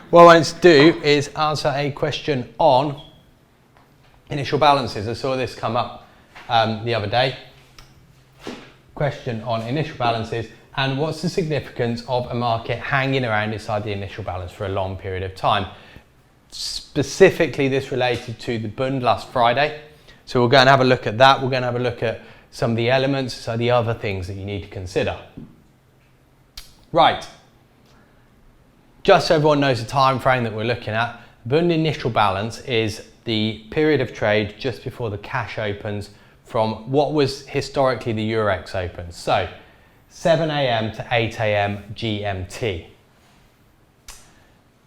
What I wanted to do is answer a question on initial balances. I saw this come up the other day. Question on initial balances and what's the significance of a market hanging around inside the initial balance for a long period of time. Specifically, this related to the Bund last Friday. So we're going to have a look at that. We're going to have a look at some of the elements, so the other things that you need to consider. Right. Just so everyone knows the time frame that we're looking at, Bund initial balance is the period of trade just before the cash opens from what was historically the Eurex opens. So 7 a.m. to 8 a.m. GMT.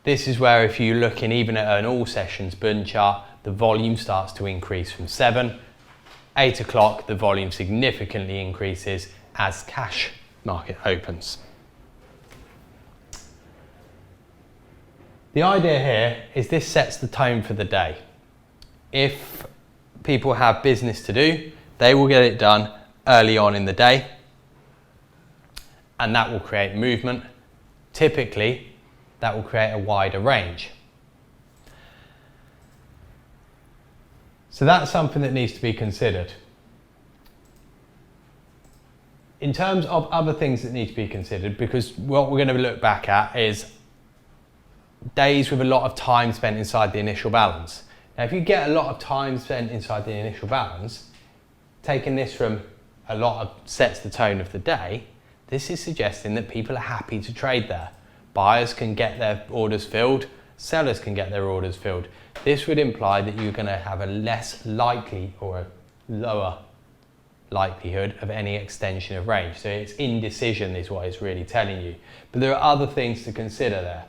This is where if you're looking even at an all sessions Bund chart, the volume starts to increase from 7, 8 o'clock, the volume significantly increases as cash market opens. The idea here is this sets the tone for the day. If people have business to do, they will get it done early on in the day, and that will create movement. Typically, that will create a wider range. So that's something that needs to be considered. In terms of other things that need to be considered, because what we're going to look back at is days with a lot of time spent inside the initial balance. Now, if you get a lot of time spent inside the initial balance, taking this from a lot of sets the tone of the day, this is suggesting that people are happy to trade there. Buyers can get their orders filled, sellers can get their orders filled. This would imply that you're going to have a less likely or a lower likelihood of any extension of range. So it's indecision is what it's really telling you. But there are other things to consider there.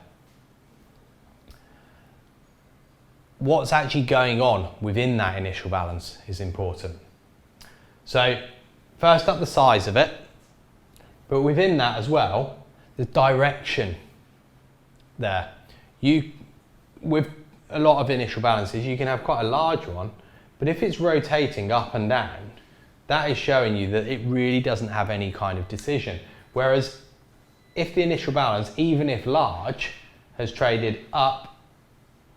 What's actually going on within that initial balance is important. So first up, the size of it, but within that as well, the direction there. With a lot of initial balances, you can have quite a large one, but if it's rotating up and down, that is showing you that it really doesn't have any kind of decision. Whereas if the initial balance, even if large, has traded up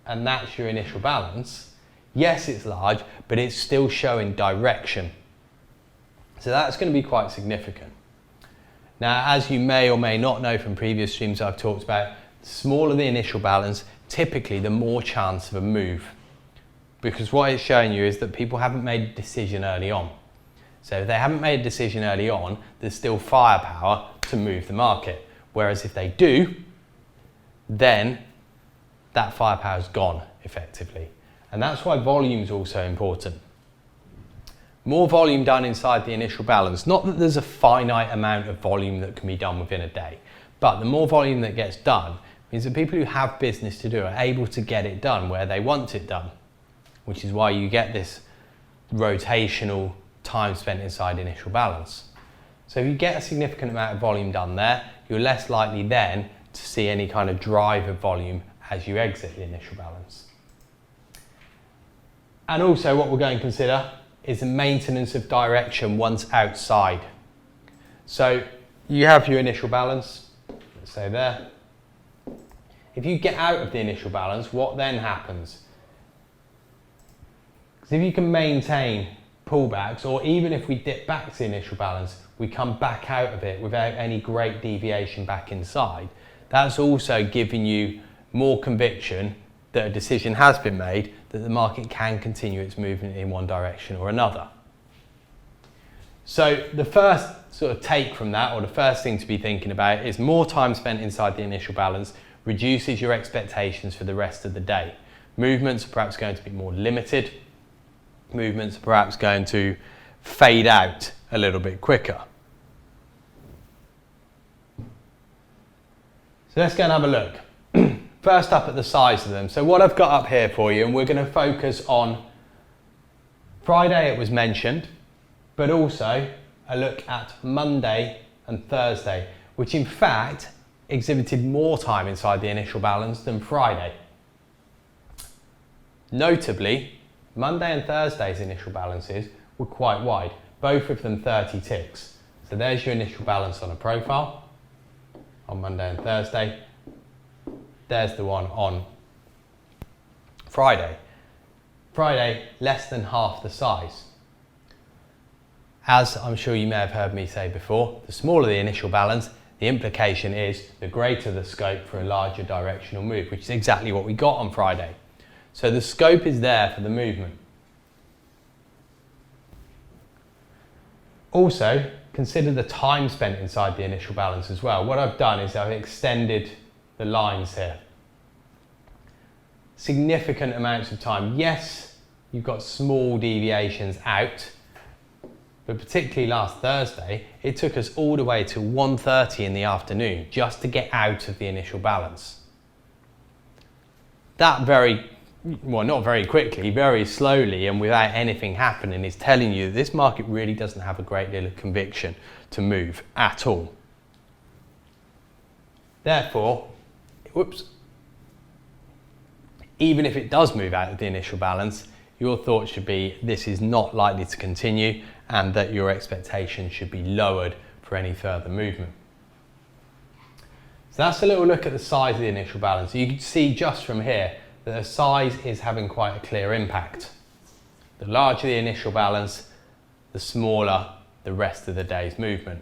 and that's your initial balance, yes, it's large, but it's still showing direction. So that's going to be quite significant. Now, as you may or may not know from previous streams I've talked about, the smaller the initial balance, typically the more chance of a move. Because what it's showing you is that people haven't made a decision early on. So if they haven't made a decision early on, there's still firepower to move the market. Whereas if they do, then that firepower is gone effectively. And that's why volume is also important. More volume done inside the initial balance. Not that there's a finite amount of volume that can be done within a day, but the more volume that gets done means that people who have business to do are able to get it done where they want it done, which is why you get this rotational time spent inside initial balance. So if you get a significant amount of volume done there, you're less likely then to see any kind of drive of volume as you exit the initial balance. And also what we're going to consider is the maintenance of direction once outside. So you have your initial balance, let's say there. If you get out of the initial balance, what then happens? Because if you can maintain pullbacks, or even if we dip back to the initial balance, we come back out of it without any great deviation back inside, that's also giving you more conviction that a decision has been made that the market can continue its movement in one direction or another. So the first sort of take from that, or the first thing to be thinking about, is more time spent inside the initial balance reduces your expectations for the rest of the day. Movements are perhaps going to be more limited. Movements are perhaps going to fade out a little bit quicker. So let's go and have a look. First up at the size of them. So what I've got up here for you, and we're going to focus on Friday, it was mentioned, but also a look at Monday and Thursday, which in fact exhibited more time inside the initial balance than Friday. Notably, Monday and Thursday's initial balances were quite wide, both of them 30 ticks. So there's your initial balance on a profile on Monday and Thursday. There's the one on Friday. Friday, less than half the size. As I'm sure you may have heard me say before, the smaller the initial balance, the implication is the greater the scope for a larger directional move, which is exactly what we got on Friday. So the scope is there for the movement. Also, consider the time spent inside the initial balance as well. What I've done is I've extended the lines here. Significant amounts of time. Yes, you've got small deviations out, but particularly last Thursday, it took us all the way to 1:30 in the afternoon just to get out of the initial balance. That not very quickly, very slowly and without anything happening is telling you that this market really doesn't have a great deal of conviction to move at all. Therefore, even if it does move out of the initial balance, your thoughts should be this is not likely to continue and that your expectations should be lowered for any further movement. So that's a little look at the size of the initial balance. You can see just from here that the size is having quite a clear impact. The larger the initial balance, the smaller the rest of the day's movement.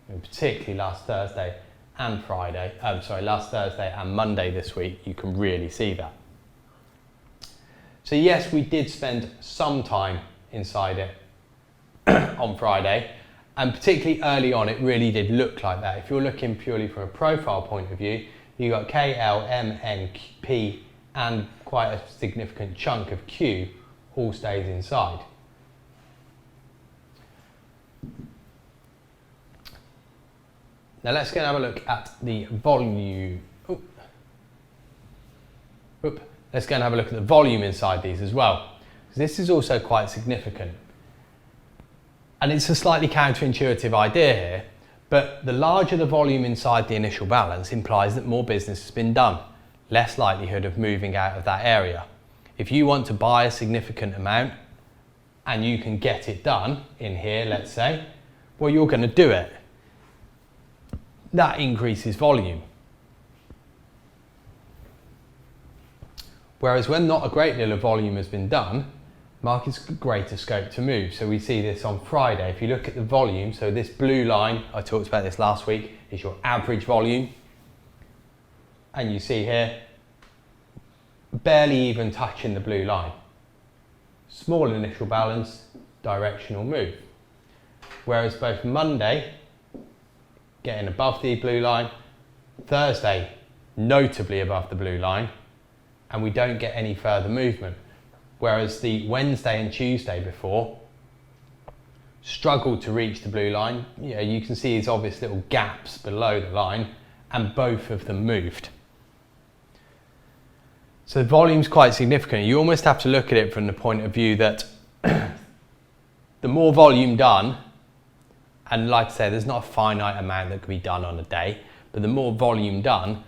And particularly last Thursday and last Thursday and Monday this week, you can really see that. So yes, we did spend some time inside it on Friday, and particularly early on, it really did look like that. If you're looking purely from a profile point of view, you got K, L, M, N, P, and quite a significant chunk of Q all stays inside. Now let's go and have a look at the volume. Let's go and have a look at the volume inside these as well. This is also quite significant. And it's a slightly counterintuitive idea here, but the larger the volume inside the initial balance implies that more business has been done, less likelihood of moving out of that area. If you want to buy a significant amount and you can get it done in here, let's say, well, you're going to do it. That increases volume. Whereas when not a great deal of volume has been done, markets got greater scope to move. So we see this on Friday. If you look at the volume, so this blue line, I talked about this last week, is your average volume. And you see here, barely even touching the blue line. Small initial balance, directional move. Whereas both Monday, getting above the blue line, Thursday, notably above the blue line, and we don't get any further movement. Whereas the Wednesday and Tuesday before struggled to reach the blue line. You can see these obvious little gaps below the line, and both of them moved. So the volume's quite significant. You almost have to look at it from the point of view that the more volume done, and like I say, there's not a finite amount that can be done on a day, but the more volume done,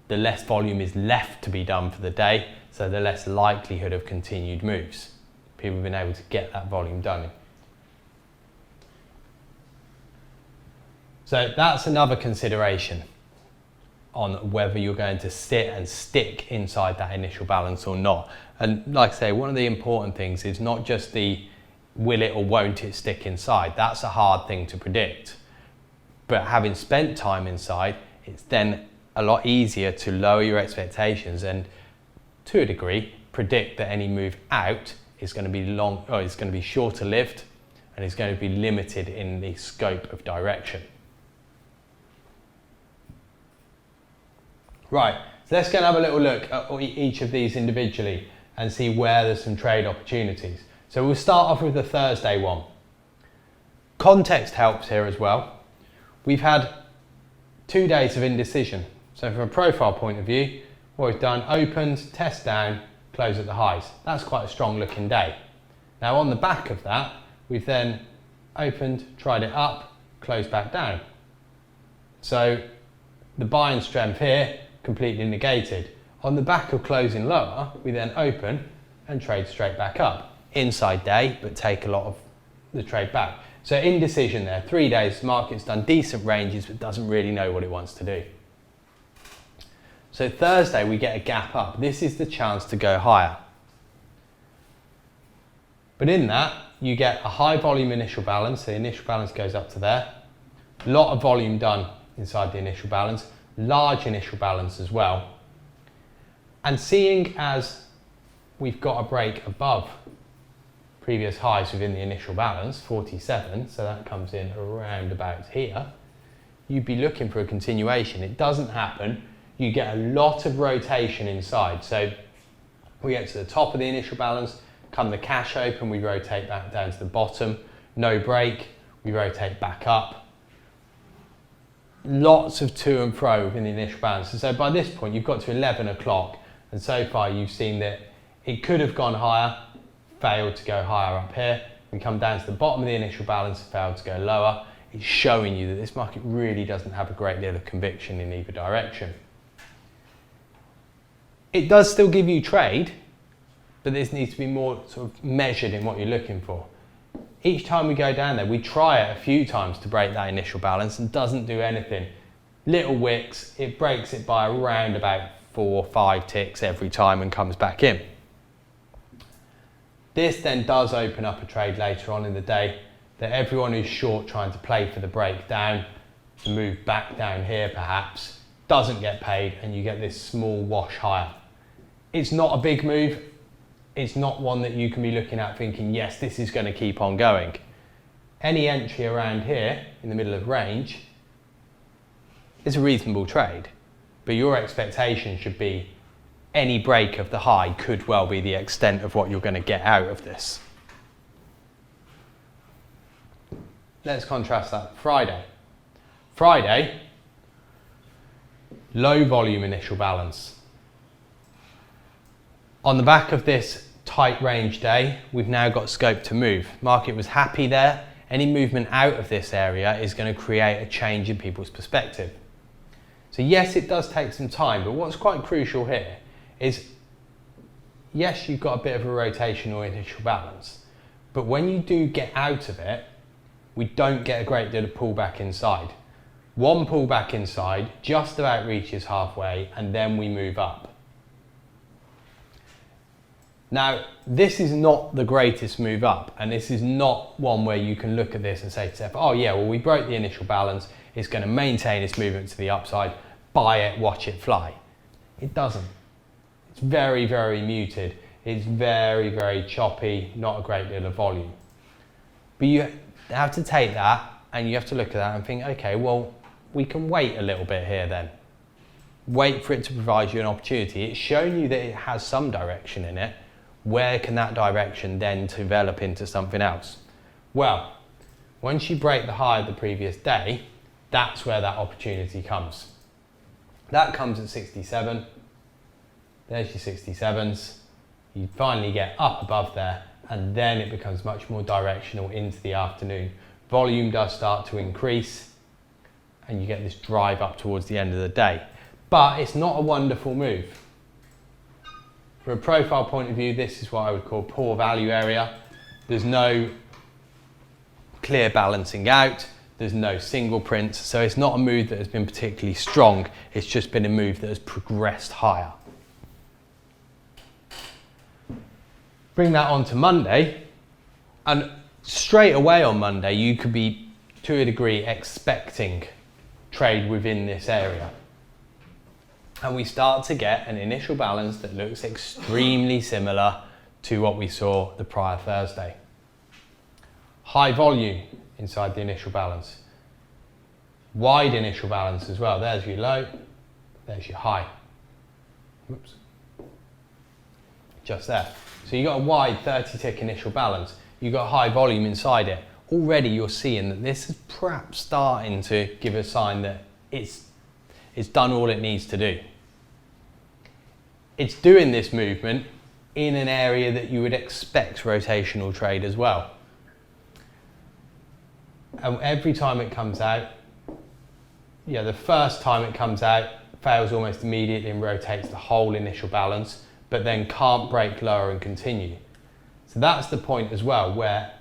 the less volume is left to be done for the day, so the less likelihood of continued moves. People have been able to get that volume done. So that's another consideration on whether you're going to sit and stick inside that initial balance or not. And like I say, one of the important things is not just the will it or won't it stick inside. That's a hard thing to predict. But having spent time inside, it's then a lot easier to lower your expectations and, to a degree, predict that any move out is going to be it's going to be shorter lived and is going to be limited in the scope of direction. Right, so let's go and have a little look at each of these individually and see where there's some trade opportunities. So we'll start off with the Thursday one. Context helps here as well. We've had 2 days of indecision. So from a profile point of view, what we've done, opened, test down, close at the highs. That's quite a strong looking day. Now on the back of that, we've then opened, tried it up, closed back down. So the buying strength here, completely negated. On the back of closing lower, we then open and trade straight back up. Inside day, but take a lot of the trade back. So indecision there, 3 days, market's done decent ranges, but doesn't really know what it wants to do. So Thursday we get a gap up. This is the chance to go higher. But in that, you get a high volume initial balance. The initial balance goes up to there. A lot of volume done inside the initial balance. Large initial balance as well. And seeing as we've got a break above previous highs within the initial balance, 47, so that comes in around about here, you'd be looking for a continuation. It doesn't happen. You get a lot of rotation inside. So we get to the top of the initial balance, come the cash open, we rotate back down to the bottom, no break, we rotate back up. Lots of to and fro within the initial balance. And so by this point, you've got to 11 o'clock, and so far you've seen that it could have gone higher, failed to go higher up here. We come down to the bottom of the initial balance, failed to go lower. It's showing you that this market really doesn't have a great deal of conviction in either direction. It does still give you trade, but this needs to be more sort of measured in what you're looking for. Each time we go down there, we try it a few times to break that initial balance and doesn't do anything. Little wicks, it breaks it by around about 4 or 5 ticks every time and comes back in. This then does open up a trade later on in the day that everyone who's short trying to play for the breakdown, to move back down here perhaps, doesn't get paid and you get this small wash higher. It's not a big move. It's not one that you can be looking at thinking, yes, this is going to keep on going. Any entry around here in the middle of range is a reasonable trade, but your expectation should be any break of the high could well be the extent of what you're going to get out of this. Let's contrast that with Friday. Friday, low volume initial balance. On the back of this tight range day, we've now got scope to move. Market was happy there. Any movement out of this area is going to create a change in people's perspective. So yes, it does take some time, but what's quite crucial here is, yes, you've got a bit of a rotational initial balance, but when you do get out of it, we don't get a great deal of pullback inside. One pullback inside just about reaches halfway and then we move up. Now, this is not the greatest move up, and this is not one where you can look at this and say to yourself, oh yeah, well, we broke the initial balance, it's going to maintain its movement to the upside, buy it, watch it fly. It doesn't. It's very, very muted. It's very, very choppy, not a great deal of volume. But you have to take that and you have to look at that and think, okay, well, we can wait a little bit here then. Wait for it to provide you an opportunity. It's shown you that it has some direction in it. Where can that direction then develop into something else? Well, once you break the high of the previous day, that's where that opportunity comes. That comes at 67. There's your 67s. You finally get up above there, and then it becomes much more directional into the afternoon. Volume does start to increase, and you get this drive up towards the end of the day. But it's not a wonderful move. From a profile point of view, this is what I would call poor value area. There's no clear balancing out. There's no single prints. So it's not a move that has been particularly strong. It's just been a move that has progressed higher. Bring that on to Monday. And straight away on Monday, you could be, to a degree, expecting trade within this area. And we start to get an initial balance that looks extremely similar to what we saw the prior Thursday. High volume inside the initial balance. Wide initial balance as well. There's your low, there's your high. Whoops. Just there. So you've got a wide 30-tick initial balance. You've got high volume inside it. Already you're seeing that this is perhaps starting to give a sign that it's done all it needs to do. It's doing this movement in an area that you would expect rotational trade as well. And every time it comes out, the first time it comes out, fails almost immediately and rotates the whole initial balance, but then can't break lower and continue. So that's the point as well, where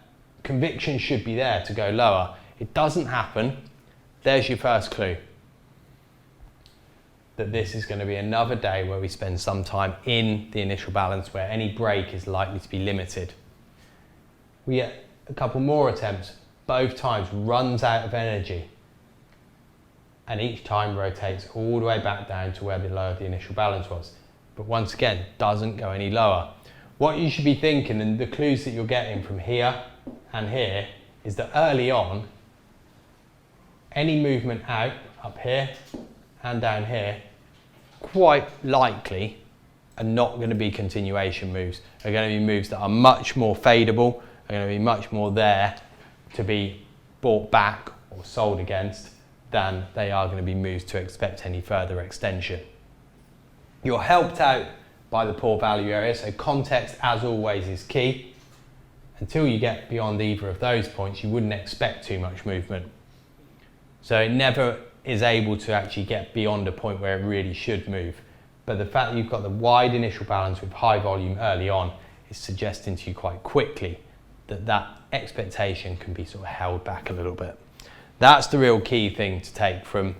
conviction should be there to go lower. It doesn't happen. There's your first clue. that this is going to be another day where we spend some time in the initial balance where any break is likely to be limited. We get a couple more attempts, both times runs out of energy, and each time rotates all the way back down to where below the initial balance was. But once again, doesn't go any lower. What you should be thinking, and the clues that you're getting from here and here, is that early on, any movement out, up here and down here, quite likely are not going to be continuation moves. Are going to be moves that are much more fadeable, are going to be much more there to be bought back or sold against than they are going to be moves to expect any further extension. You're helped out by the poor value area, so context as always is key. Until you get beyond either of those points, you wouldn't expect too much movement. So it never is able to actually get beyond a point where it really should move. But the fact that you've got the wide initial balance with high volume early on is suggesting to you quite quickly that that expectation can be sort of held back a little bit. That's the real key thing to take from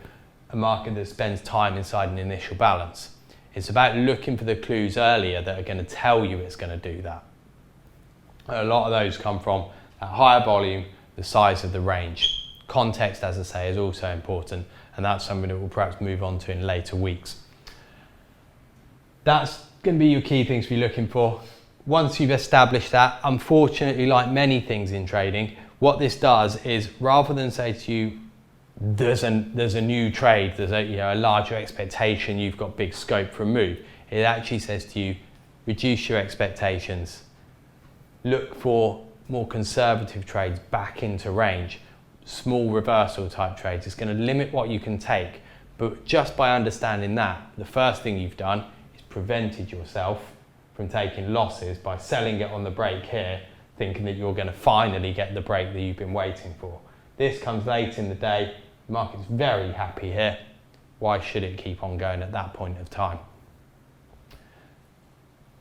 a market that spends time inside an initial balance. It's about looking for the clues earlier that are going to tell you it's going to do that. A lot of those come from that higher volume, the size of the range. Context, as I say, is also important, and that's something that we'll perhaps move on to in later weeks. That's going to be your key things to be looking for. Once you've established that, unfortunately, like many things in trading, what this does is, rather than say to you, there's a new trade, there's a larger expectation, you've got big scope for a move, it actually says to you, reduce your expectations. Look for more conservative trades back into range. Small reversal type trades. It's going to limit what you can take, but just by understanding that, the first thing you've done is prevented yourself from taking losses by selling it on the break here, thinking that you're going to finally get the break that you've been waiting for. This comes late in the day, the market's very happy here. Why should it keep on going at that point of time?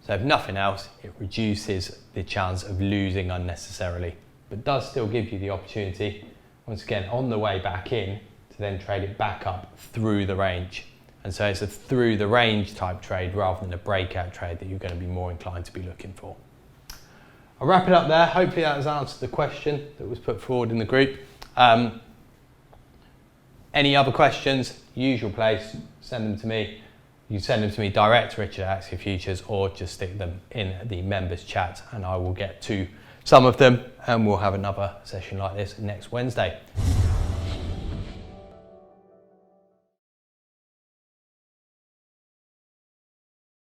So if nothing else, it reduces the chance of losing unnecessarily, but does still give you the opportunity, once again, on the way back in, to then trade it back up through the range. And so it's a through the range type trade rather than a breakout trade that you're going to be more inclined to be looking for. I'll wrap it up there. Hopefully that has answered the question that was put forward in the group. Any other questions, usual place, send them to me. You send them to me direct, Richard at Axia Futures, or just stick them in the members chat and I will get to some of them, and we'll have another session like this next Wednesday.